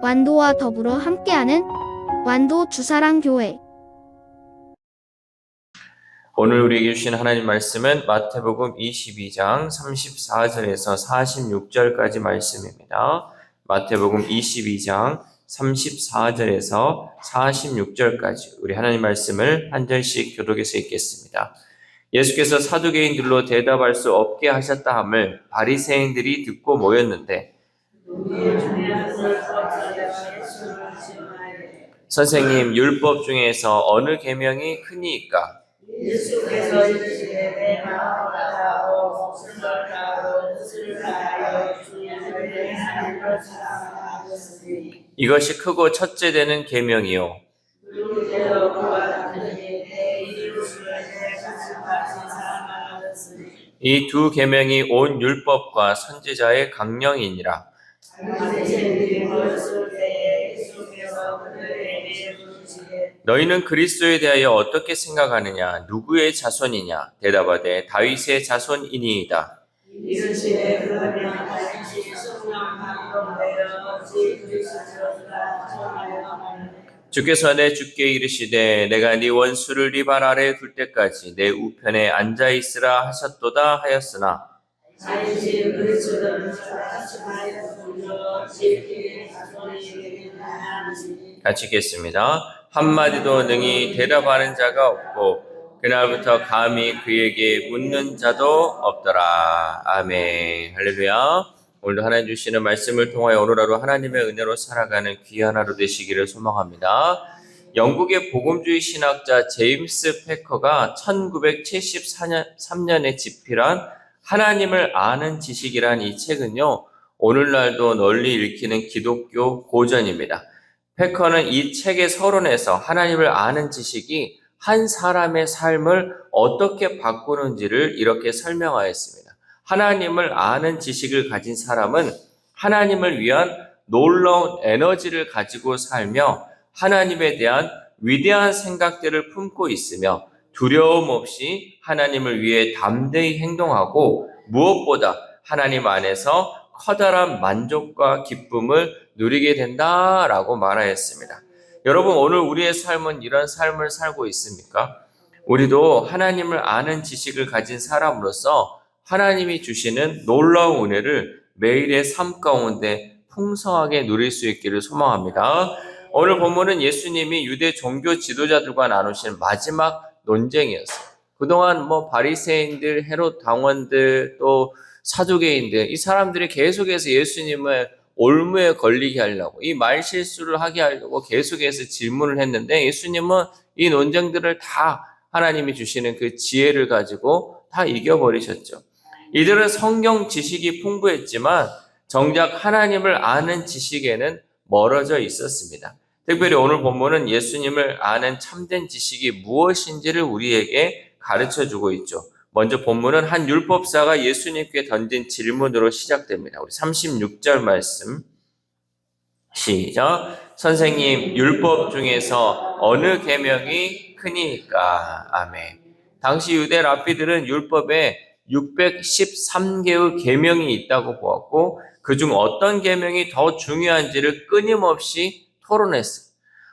완도와 더불어 함께하는 완도 주사랑교회. 오늘 우리에게 주신 하나님 말씀은 마태복음 22장 34절에서 46절까지 말씀입니다. 마태복음 22장 34절에서 46절까지 우리 하나님 말씀을 한 절씩 교독해서 읽겠습니다. 예수께서 사두개인들로 대답할 수 없게 하셨다 함을 바리새인들이 듣고 모였는데 선생님, 율법 중에서 어느 계명이 크니이까? 예수께서 이르시되 내 마음을 다하고 목숨을 다하고 뜻을 다하여 주의 하나님을 사랑하라 하셨으니 이것이 크고 첫째 되는 계명이요. 그리고 그와 같으니 내 이웃을 내 자신같이 사랑하라 하셨으니 이 두 계명이 온 율법과 선지자의 강령이니라. 바리새인들이 모였을 때에 예수께서 그들에게 물으시되 너희는 그리스도에 대하여 어떻게 생각하느냐? 누구의 자손이냐? 대답하되 다윗의 자손이니이다. 이르시되 그러면 다시 성령 감동되어 어찌 그리스도라 전하여 말하네. 주께서 내 주께 이르시되 내가 네 원수를 네 발 아래에 둘 때까지 내 우편에 앉아 있으라 하셨도다 하였으나 자신이 그리스도를 자신하여 불러 어찌 그의 자손이 되겠느냐 하시니 같이 읽겠습니다. 한마디도 능히 대답하는 자가 없고 그날부터 감히 그에게 묻는 자도 없더라. 아멘. 할렐루야. 오늘도 하나님 주시는 말씀을 통하여 오늘 하루 하나님의 은혜로 살아가는 귀한 하루 되시기를 소망합니다. 영국의 복음주의 신학자 제임스 패커가 1973년에 집필한 하나님을 아는 지식이란 이 책은요, 오늘날도 널리 읽히는 기독교 고전입니다. 패커는 이 책의 서론에서 하나님을 아는 지식이 한 사람의 삶을 어떻게 바꾸는지를 이렇게 설명하였습니다. 하나님을 아는 지식을 가진 사람은 하나님을 위한 놀라운 에너지를 가지고 살며 하나님에 대한 위대한 생각들을 품고 있으며 두려움 없이 하나님을 위해 담대히 행동하고 무엇보다 하나님 안에서 커다란 만족과 기쁨을 누리게 된다라고 말하였습니다. 여러분, 오늘 우리의 삶은 이런 삶을 살고 있습니까? 우리도 하나님을 아는 지식을 가진 사람으로서 하나님이 주시는 놀라운 은혜를 매일의 삶 가운데 풍성하게 누릴 수 있기를 소망합니다. 오늘 본문은 예수님이 유대 종교 지도자들과 나누신 마지막 논쟁이었어요. 그동안 바리새인들, 헤롯 당원들, 또 사두개인들, 이 사람들이 계속해서 예수님을 올무에 걸리게 하려고, 이 말실수를 하게 하려고 계속해서 질문을 했는데 예수님은 이 논쟁들을 다 하나님이 주시는 그 지혜를 가지고 다 이겨버리셨죠. 이들은 성경 지식이 풍부했지만 정작 하나님을 아는 지식에는 멀어져 있었습니다. 특별히 오늘 본문은 예수님을 아는 참된 지식이 무엇인지를 우리에게 가르쳐주고 있죠. 먼저 본문은 한 율법사가 예수님께 던진 질문으로 시작됩니다. 우리 36절 말씀 시작. 선생님, 율법 중에서 어느 계명이 크니까? 아멘. 당시 유대 랍비들은 율법에 613개의 계명이 있다고 보았고 그중 어떤 계명이 더 중요한지를 끊임없이 토론했어요.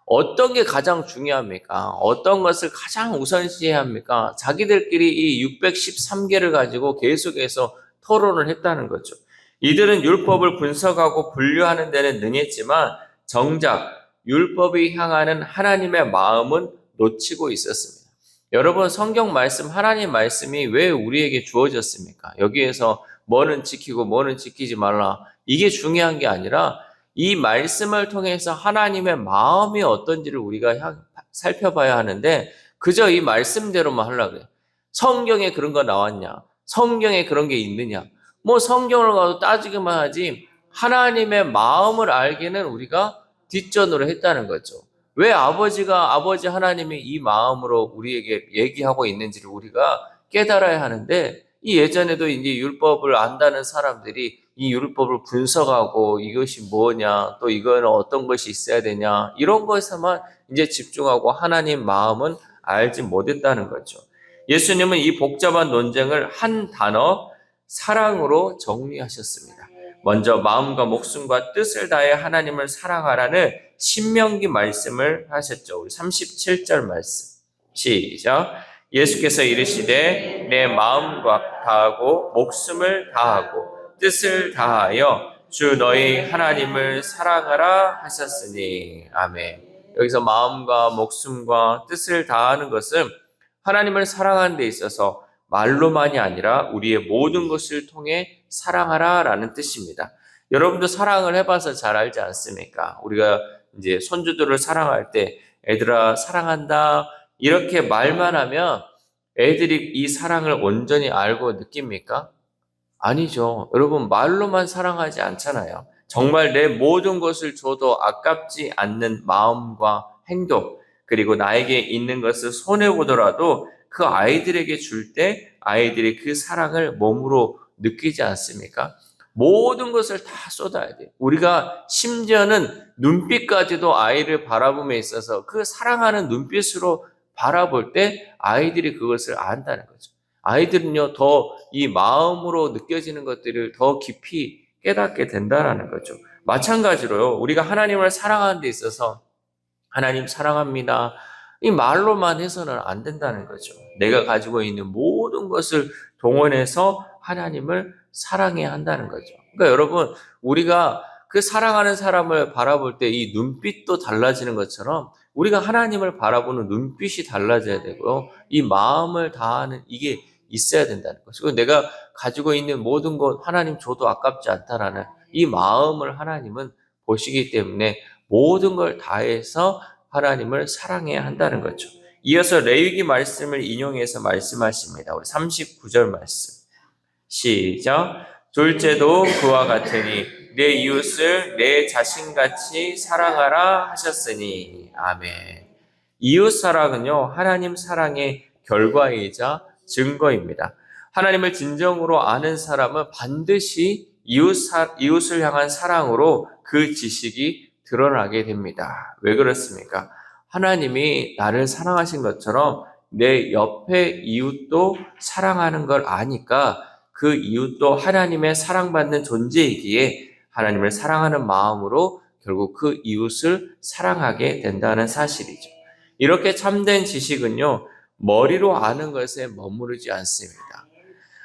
어떤 게 가장 중요합니까? 어떤 것을 가장 우선시해야 합니까? 자기들끼리 이 613개를 가지고 계속해서 토론을 했다는 거죠. 이들은 율법을 분석하고 분류하는 데는 능했지만 정작 율법이 향하는 하나님의 마음은 놓치고 있었습니다. 여러분, 성경 말씀, 하나님 말씀이 왜 우리에게 주어졌습니까? 여기에서 뭐는 지키고 뭐는 지키지 말라. 이게 중요한 게 아니라 이 말씀을 통해서 하나님의 마음이 어떤지를 우리가 살펴봐야 하는데 그저 이 말씀대로만 하려고 해요. 성경에 그런 거 나왔냐? 성경에 그런 게 있느냐? 성경을 가도 따지기만 하지 하나님의 마음을 알기는 우리가 뒷전으로 했다는 거죠. 왜 아버지 하나님이 이 마음으로 우리에게 얘기하고 있는지를 우리가 깨달아야 하는데 이 예전에도 이제 율법을 안다는 사람들이 이 율법을 분석하고 이것이 뭐냐, 또 이거는 어떤 것이 있어야 되냐, 이런 것에만 이제 집중하고 하나님 마음은 알지 못했다는 거죠. 예수님은 이 복잡한 논쟁을 한 단어, 사랑으로 정리하셨습니다. 먼저 마음과 목숨과 뜻을 다해 하나님을 사랑하라는 신명기 말씀을 하셨죠. 우리 37절 말씀. 시작. 예수께서 이르시되 내 마음과 다하고 목숨을 다하고 뜻을 다하여 주 너희 하나님을 사랑하라 하셨으니. 아멘. 여기서 마음과 목숨과 뜻을 다하는 것은 하나님을 사랑하는 데 있어서 말로만이 아니라 우리의 모든 것을 통해 사랑하라라는 뜻입니다. 여러분도 사랑을 해봐서 잘 알지 않습니까? 우리가 이제 손주들을 사랑할 때 애들아 사랑한다 이렇게 말만 하면 애들이 이 사랑을 온전히 알고 느낍니까? 아니죠. 여러분 말로만 사랑하지 않잖아요. 정말 내 모든 것을 줘도 아깝지 않는 마음과 행동, 그리고 나에게 있는 것을 손해보더라도 그 아이들에게 줄 때 아이들이 그 사랑을 몸으로 느끼지 않습니까? 모든 것을 다 쏟아야 돼요. 우리가 심지어는 눈빛까지도 아이를 바라봄에 있어서 그 사랑하는 눈빛으로 바라볼 때 아이들이 그것을 안다는 거죠. 아이들은요, 더 이 마음으로 느껴지는 것들을 더 깊이 깨닫게 된다는 거죠. 마찬가지로요, 우리가 하나님을 사랑하는 데 있어서 하나님 사랑합니다. 이 말로만 해서는 안 된다는 거죠. 내가 가지고 있는 모든 것을 동원해서 하나님을 사랑해야 한다는 거죠. 그러니까 여러분, 우리가 그 사랑하는 사람을 바라볼 때 이 눈빛도 달라지는 것처럼 우리가 하나님을 바라보는 눈빛이 달라져야 되고요. 이 마음을 다하는 이게 있어야 된다는 거죠. 그리고 내가 가지고 있는 모든 것 하나님 줘도 아깝지 않다라는 이 마음을 하나님은 보시기 때문에 모든 걸 다해서 하나님을 사랑해야 한다는 거죠. 이어서 레위기 말씀을 인용해서 말씀하십니다. 우리 39절 말씀. 시작. 둘째도 그와 같으니 내 이웃을 내 자신같이 사랑하라 하셨으니. 아멘. 이웃 사랑은요, 하나님 사랑의 결과이자 증거입니다. 하나님을 진정으로 아는 사람은 반드시 이웃을 향한 사랑으로 그 지식이 드러나게 됩니다. 왜 그렇습니까? 하나님이 나를 사랑하신 것처럼 내 옆에 이웃도 사랑하는 걸 아니까 그 이웃도 하나님의 사랑받는 존재이기에 하나님을 사랑하는 마음으로 결국 그 이웃을 사랑하게 된다는 사실이죠. 이렇게 참된 지식은요, 머리로 아는 것에 머무르지 않습니다.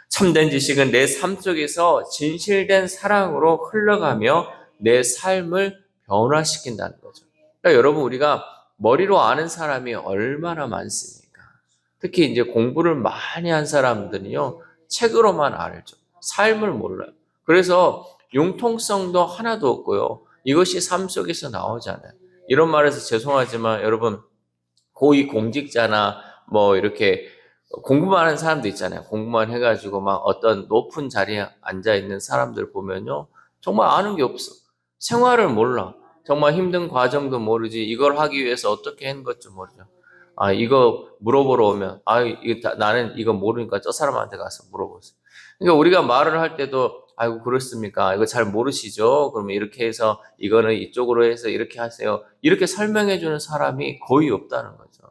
참된 지식은 내 삶 속에서 진실된 사랑으로 흘러가며 내 삶을 변화시킨다는 거죠. 그러니까 여러분, 우리가 머리로 아는 사람이 얼마나 많습니까? 특히 이제 공부를 많이 한 사람들은요, 책으로만 알죠. 삶을 몰라요. 그래서 융통성도 하나도 없고요. 이것이 삶 속에서 나오잖아요. 이런 말해서 죄송하지만 여러분, 고위 공직자나 뭐 이렇게 공부만 하는 사람도 있잖아요. 공부만 해가지고 막 어떤 높은 자리에 앉아있는 사람들 보면요, 정말 아는 게 없어. 생활을 몰라. 정말 힘든 과정도 모르지. 이걸 하기 위해서 어떻게 한 것도 모르죠. 아, 이거 물어보러 오면, 나는 이거 모르니까 저 사람한테 가서 물어보세요. 그러니까 우리가 말을 할 때도, 아이고, 그렇습니까? 이거 잘 모르시죠? 그러면 이렇게 해서, 이거는 이쪽으로 해서 이렇게 하세요. 이렇게 설명해주는 사람이 거의 없다는 거죠.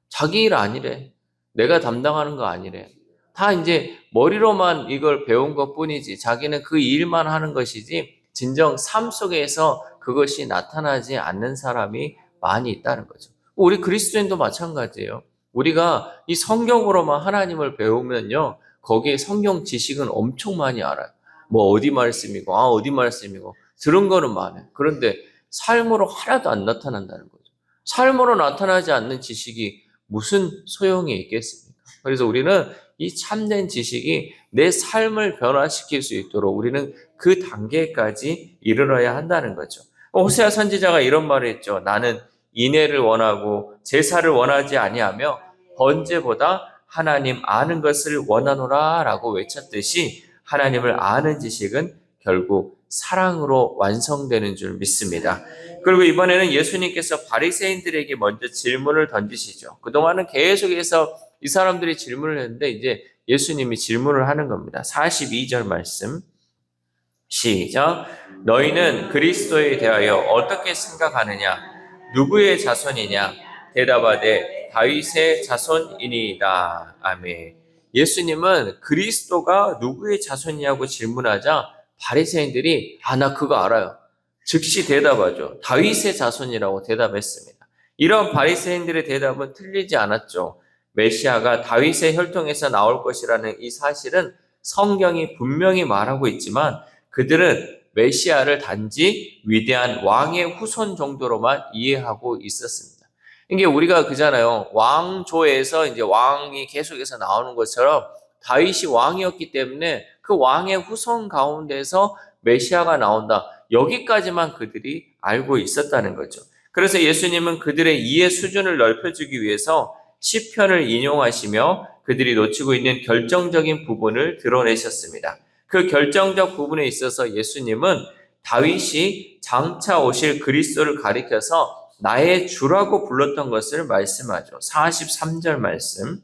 자기 일 아니래. 내가 담당하는 거 아니래. 다 이제 머리로만 이걸 배운 것 뿐이지, 자기는 그 일만 하는 것이지, 진정 삶 속에서 그것이 나타나지 않는 사람이 많이 있다는 거죠. 우리 그리스도인도 마찬가지예요. 우리가 이 성경으로만 하나님을 배우면요, 거기에 성경 지식은 엄청 많이 알아요. 뭐 어디 말씀이고, 어디 말씀이고, 들은 거는 많아요. 그런데 삶으로 하나도 안 나타난다는 거죠. 삶으로 나타나지 않는 지식이 무슨 소용이 있겠습니까? 그래서 우리는 이 참된 지식이 내 삶을 변화시킬 수 있도록 우리는 그 단계까지 이르러야 한다는 거죠. 호세아 선지자가 이런 말을 했죠. 나는 인애를 원하고 제사를 원하지 아니하며 번제보다 하나님 아는 것을 원하노라 라고 외쳤듯이 하나님을 아는 지식은 결국 사랑으로 완성되는 줄 믿습니다. 그리고 이번에는 예수님께서 바리새인들에게 먼저 질문을 던지시죠. 그동안은 계속해서 이 사람들이 질문을 했는데 이제 예수님이 질문을 하는 겁니다. 42절 말씀 시작. 너희는 그리스도에 대하여 어떻게 생각하느냐? 누구의 자손이냐? 대답하되 다윗의 자손이니이다. 아멘. 예수님은 그리스도가 누구의 자손이냐고 질문하자 바리새인들이 나 그거 알아요. 즉시 대답하죠. 다윗의 자손이라고 대답했습니다. 이런 바리새인들의 대답은 틀리지 않았죠. 메시아가 다윗의 혈통에서 나올 것이라는 이 사실은 성경이 분명히 말하고 있지만 그들은 메시아를 단지 위대한 왕의 후손 정도로만 이해하고 있었습니다. 이게 우리가 그잖아요. 왕조에서 이제 왕이 계속해서 나오는 것처럼 다윗이 왕이었기 때문에 그 왕의 후손 가운데서 메시아가 나온다. 여기까지만 그들이 알고 있었다는 거죠. 그래서 예수님은 그들의 이해 수준을 넓혀주기 위해서 시편을 인용하시며 그들이 놓치고 있는 결정적인 부분을 드러내셨습니다. 그 결정적 부분에 있어서 예수님은 다윗이 장차 오실 그리스도를 가리켜서 나의 주라고 불렀던 것을 말씀하죠. 43절 말씀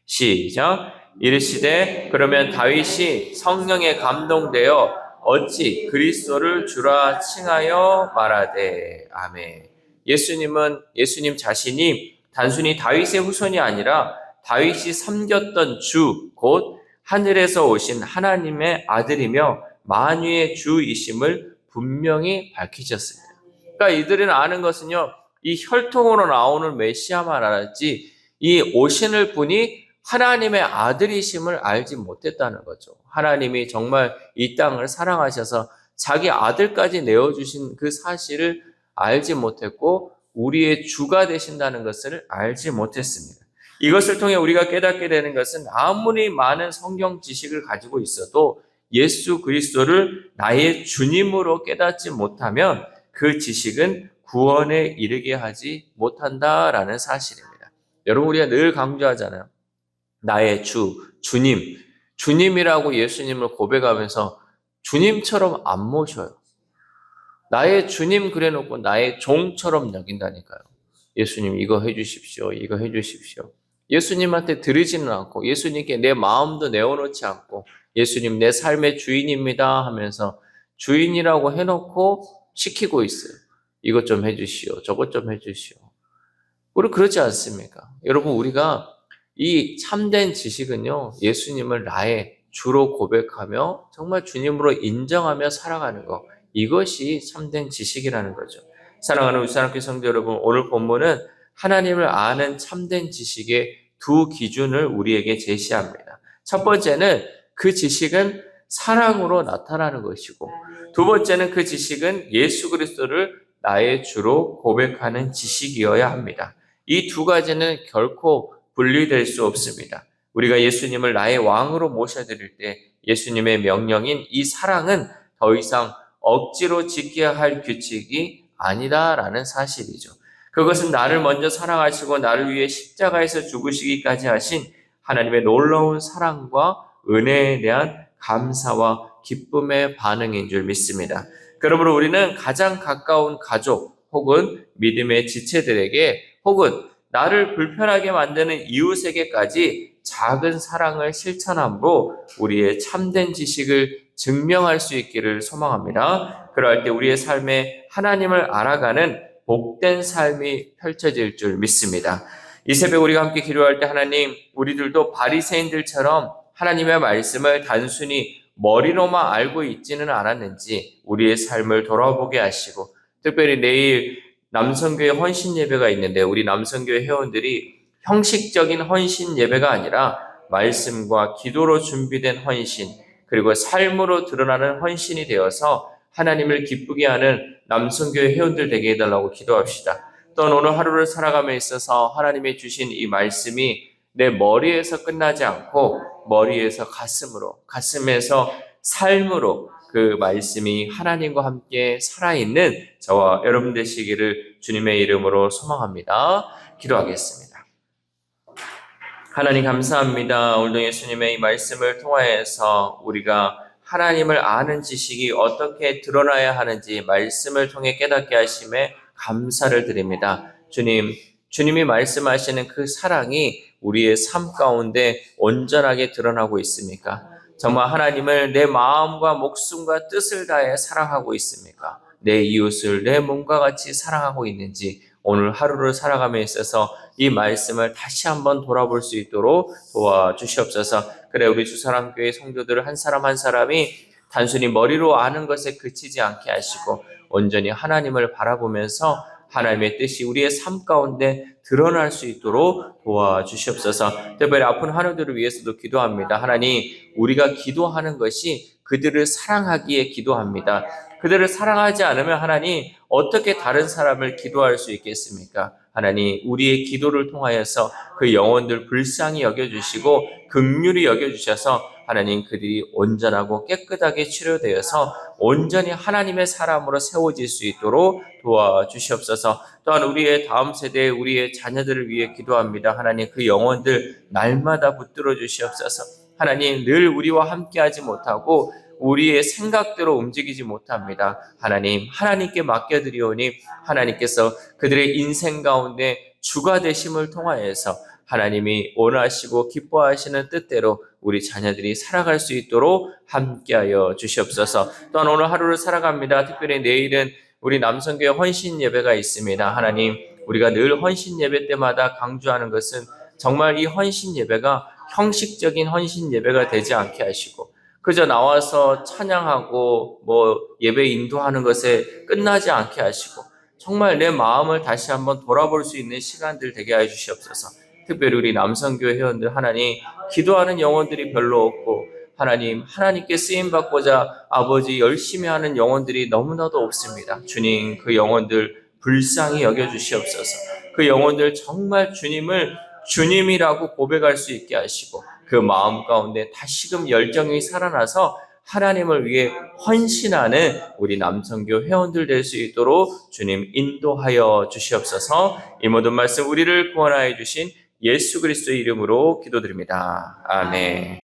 시작. 이르시되 그러면 다윗이 성령에 감동되어 어찌 그리스도를 주라 칭하여 말하되. 아멘. 예수님 자신이 단순히 다윗의 후손이 아니라 다윗이 섬겼던 주, 곧 하늘에서 오신 하나님의 아들이며 만유의 주이심을 분명히 밝히셨습니다. 그러니까 이들은 아는 것은요, 이 혈통으로 나오는 메시아만 알았지 이 오시는 분이 하나님의 아들이심을 알지 못했다는 거죠. 하나님이 정말 이 땅을 사랑하셔서 자기 아들까지 내어주신 그 사실을 알지 못했고 우리의 주가 되신다는 것을 알지 못했습니다. 이것을 통해 우리가 깨닫게 되는 것은 아무리 많은 성경 지식을 가지고 있어도 예수 그리스도를 나의 주님으로 깨닫지 못하면 그 지식은 구원에 이르게 하지 못한다라는 사실입니다. 여러분, 우리가 늘 강조하잖아요. 나의 주님, 주님이라고 예수님을 고백하면서 주님처럼 안 모셔요. 나의 주님 그래놓고 나의 종처럼 여긴다니까요. 예수님 이거 해주십시오. 이거 해주십시오. 예수님한테 드리지는 않고 예수님께 내 마음도 내어놓지 않고 예수님 내 삶의 주인입니다 하면서 주인이라고 해놓고 시키고 있어요. 이것 좀 해주시오. 저것 좀 해주시오. 우리 그렇지 않습니까? 여러분, 우리가 이 참된 지식은요, 예수님을 나의 주로 고백하며 정말 주님으로 인정하며 살아가는 것, 이것이 참된 지식이라는 거죠. 사랑하는 우리 사랑교회 성도 여러분, 오늘 본문은 하나님을 아는 참된 지식의 두 기준을 우리에게 제시합니다. 첫 번째는 그 지식은 사랑으로 나타나는 것이고, 두 번째는 그 지식은 예수 그리스도를 나의 주로 고백하는 지식이어야 합니다. 이 두 가지는 결코 분리될 수 없습니다. 우리가 예수님을 나의 왕으로 모셔드릴 때 예수님의 명령인 이 사랑은 더 이상 억지로 지켜야 할 규칙이 아니다라는 사실이죠. 그것은 나를 먼저 사랑하시고 나를 위해 십자가에서 죽으시기까지 하신 하나님의 놀라운 사랑과 은혜에 대한 감사와 기쁨의 반응인 줄 믿습니다. 그러므로 우리는 가장 가까운 가족 혹은 믿음의 지체들에게 혹은 나를 불편하게 만드는 이웃에게까지 작은 사랑을 실천함으로 우리의 참된 지식을 증명할 수 있기를 소망합니다. 그럴 때 우리의 삶에 하나님을 알아가는 복된 삶이 펼쳐질 줄 믿습니다. 이 새벽 우리가 함께 기도할 때 하나님, 우리들도 바리새인들처럼 하나님의 말씀을 단순히 머리로만 알고 있지는 않았는지 우리의 삶을 돌아보게 하시고, 특별히 내일 남성교회 헌신 예배가 있는데 우리 남성교회 회원들이 형식적인 헌신 예배가 아니라 말씀과 기도로 준비된 헌신, 그리고 삶으로 드러나는 헌신이 되어서 하나님을 기쁘게 하는 남성교회 회원들 되게 해달라고 기도합시다. 또한 오늘 하루를 살아감에 있어서 하나님이 주신 이 말씀이 내 머리에서 끝나지 않고 머리에서 가슴으로, 가슴에서 삶으로 그 말씀이 하나님과 함께 살아있는 저와 여러분 되시기를 주님의 이름으로 소망합니다. 기도하겠습니다. 하나님 감사합니다. 오늘도 예수님의 이 말씀을 통하여서 우리가 하나님을 아는 지식이 어떻게 드러나야 하는지 말씀을 통해 깨닫게 하심에 감사를 드립니다. 주님이 말씀하시는 그 사랑이 우리의 삶 가운데 온전하게 드러나고 있습니까? 정말 하나님을 내 마음과 목숨과 뜻을 다해 사랑하고 있습니까? 내 이웃을 내 몸과 같이 사랑하고 있는지 오늘 하루를 살아감에 있어서 이 말씀을 다시 한번 돌아볼 수 있도록 도와주시옵소서. 그래, 우리 주사랑교회 성도들 한 사람 한 사람이 단순히 머리로 아는 것에 그치지 않게 하시고 온전히 하나님을 바라보면서 하나님의 뜻이 우리의 삶 가운데 드러날 수 있도록 도와주시옵소서. 특별히 아픈 환우들을 위해서도 기도합니다. 하나님, 우리가 기도하는 것이 그들을 사랑하기에 기도합니다. 그들을 사랑하지 않으면 하나님, 어떻게 다른 사람을 기도할 수 있겠습니까? 하나님, 우리의 기도를 통하여서 그 영혼들 불쌍히 여겨주시고 긍휼히 여겨주셔서 하나님, 그들이 온전하고 깨끗하게 치료되어서 온전히 하나님의 사람으로 세워질 수 있도록 도와주시옵소서. 또한 우리의 다음 세대, 우리의 자녀들을 위해 기도합니다. 하나님, 그 영혼들 날마다 붙들어 주시옵소서. 하나님, 늘 우리와 함께하지 못하고 우리의 생각대로 움직이지 못합니다. 하나님, 하나님께 맡겨드리오니 하나님께서 그들의 인생 가운데 주가 되심을 통하여서 하나님이 원하시고 기뻐하시는 뜻대로 우리 자녀들이 살아갈 수 있도록 함께하여 주시옵소서. 또한 오늘 하루를 살아갑니다. 특별히 내일은 우리 남성교회 헌신 예배가 있습니다. 하나님, 우리가 늘 헌신 예배 때마다 강조하는 것은 정말 이 헌신 예배가 형식적인 헌신 예배가 되지 않게 하시고 그저 나와서 찬양하고 예배 인도하는 것에 끝나지 않게 하시고 정말 내 마음을 다시 한번 돌아볼 수 있는 시간들 되게 해 주시옵소서. 특별히 우리 남성교회 회원들 하나님, 기도하는 영혼들이 별로 없고 하나님, 하나님께 쓰임받고자 아버지 열심히 하는 영혼들이 너무나도 없습니다. 주님, 그 영혼들 불쌍히 여겨주시옵소서. 그 영혼들 정말 주님을 주님이라고 고백할 수 있게 하시고 그 마음 가운데 다시금 열정이 살아나서 하나님을 위해 헌신하는 우리 남성교 회원들 될 수 있도록 주님 인도하여 주시옵소서. 이 모든 말씀 우리를 구원하여 주신 예수 그리스도의 이름으로 기도드립니다. 아멘.